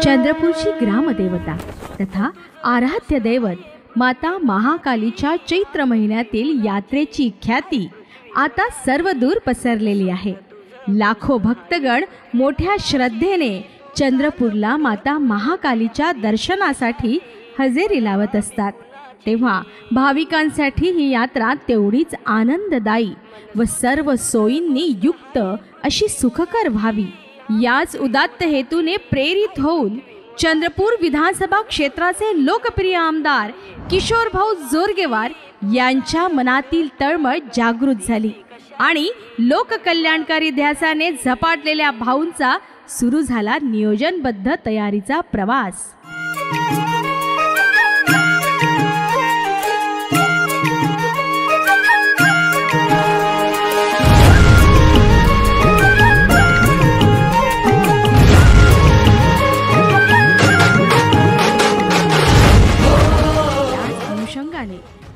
चंद्रपूरची ग्रामदेवता तथा आराध्य दैवत माता महाकालीच्या चैत्र महिन्यातील यात्रेची ख्याती आता सर्वदूर पसरलेली आहे। लाखो भक्तगण मोठ्या श्रद्धेने चंद्रपूरला माता महाकालीच्या दर्शनासाठी हजेरी लावत असतात। तेव्हा भाविकांसाठी ही यात्रा तेवढीच आनंददायी व सर्व सोयींनी युक्त अशी सुखकर व्हावी, याच उदात्त हेतूने प्रेरित होऊन चंद्रपूर विधानसभा क्षेत्राचे लोकप्रिय आमदार किशोर भाऊ जोरगेवार यांच्या मनातील तळमळ जागृत झाली आणि लोककल्याणकारी ध्यासाने झपाटलेल्या भाऊंचा सुरू झाला नियोजनबद्ध तयारीचा प्रवास।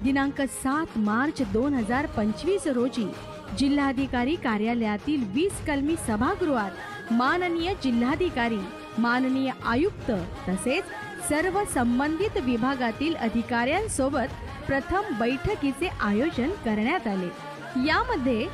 दिनांक 7 मार्च 2025 रोजी जिल्हाधिकारी कार्यालयातील 20 कलमी सभागृहात माननीय जिल्हाधिकारी, माननीय आयुक्त तसेच सर्व संबंधित विभागातील अधिकाऱ्यांसोबत प्रथम बैठकीचे आयोजन करण्यात आले। यामध्ये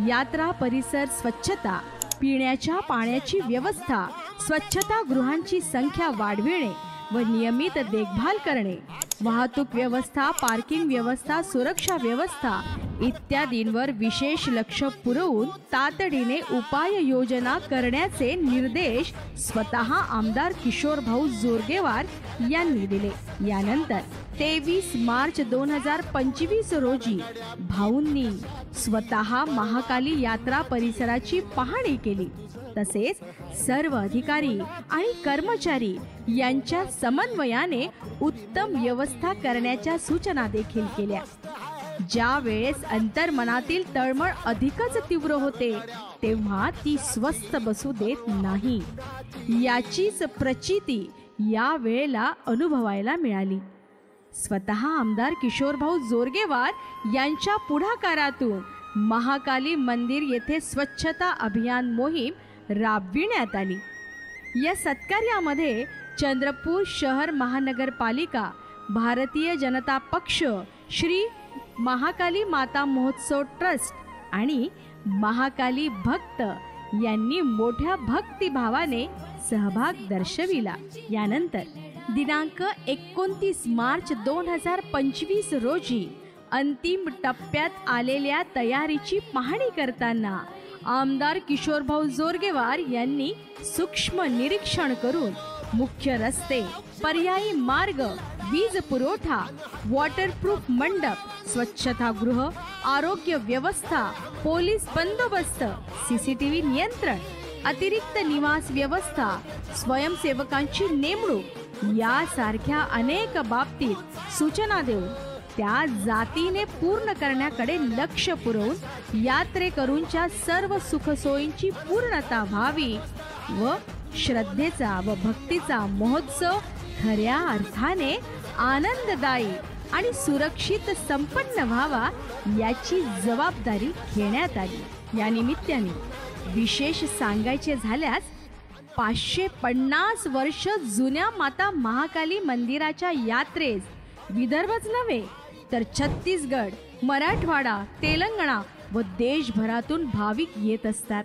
यात्रा परिसर स्वच्छता, पिण्याच्या पाण्याची व्यवस्था, स्वच्छता गृहांची संख्या वाढविणे व नियमित देखभाल करणे, वाहतूक व्यवस्था, पार्किंग व्यवस्था, सुरक्षा व्यवस्था इत्यादींवर विशेष लक्ष पुरवून तातडीने उपाययोजना करण्याचे निर्देश स्वतः आमदार किशोर भाऊ जोरगेवार यांनी दिले। यानंतर 23 मार्च 2025 रोजी भाऊंनी स्वतः महाकाली यात्रा परिसराची पाहणी केली। तसेच सर्व अधिकारी आणि कर्मचारी यांच्या समन्वयाने उत्तम व्यवस्था करण्याच्या सूचना देखील केल्या। ज्या वेळेस अंतर्मनातील तळमळ अधिकच तीव्र होते तेव्हा ती स्वस्थ बसू देत नाही, याचीच प्रचिती या वेळेला अनुभवायला मिळाली। स्वतः आमदार किशोर भाऊ जोरगेवार यांच्या पुढाकारातून महाकाली मंदिर येथे स्वच्छता अभियान मोहीम राबविण्यात आली। या सत्कार्यामध्ये चंद्रपूर शहर महानगरपालिका, भारतीय जनता पक्ष, श्री महाकाली माता महोत्सव ट्रस्ट आणि महाकाली भक्त यांनी मोठ्या भक्तिभावाने सहभाग दर्शविला। यानंतर दिनांक 29 मार्च 2025 रोजी अंतिम टप्प्यात आलेल्या तयारीची पाहणी करताना आमदार किशोर भाऊ जोरगेवार यांनी सूक्ष्म निरीक्षण करून मुख्य रस्ते, पर्यायी मार्ग, वीज पुरवठा, वॉटरप्रूफ मंडप, स्वच्छतागृह, आरोग्य व्यवस्था, पोलीस बंदोबस्त, सीसीटीव्ही नियंत्रण, अतिरिक्त निवास व्यवस्था, स्वयंसेवकांची नेमणूक यासारख्या अनेक बाबतीत सूचना देऊन त्या जातीने पूर्ण करण्याकडे लक्ष पुरवून यात्रेकरूंच्या सर्व सुखसोयींची पूर्णता व्हावी व श्रद्धेचा व भक्तीचा महोत्सव खऱ्या अर्थाने आनंददायी आणि सुरक्षित संपन्न व्हावा याची जबाबदारी घेण्यात आली। या निमित्ताने विशेष सांगायचे झाल्यास 550 वर्ष जुन्या माता महाकाली मंदिराच्या यात्रेस विदर्भच नव्हे तर छत्तीसगड, मराठवाडा, तेलंगणा व देशभरातून भाविक येत असतात।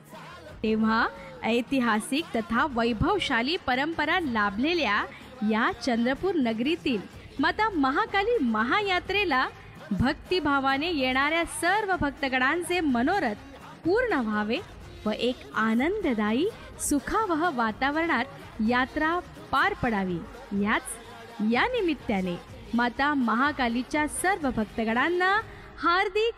तेव्हा ऐतिहासिक तथा वैभवशाली परंपरा लाभलेल्या या चंद्रपूर नगरीतील माता महाकाली महायात्रेला भक्तिभावाने येणाऱ्या सर्व भक्तगणांचे मनोरथ पूर्ण व्हावे व एक आनंददायी सुखावह वातावरणात यात्रा पार पडावी, या निमित्ताने माता महाकालीच्या सर्व भक्तगणांना हार्दिक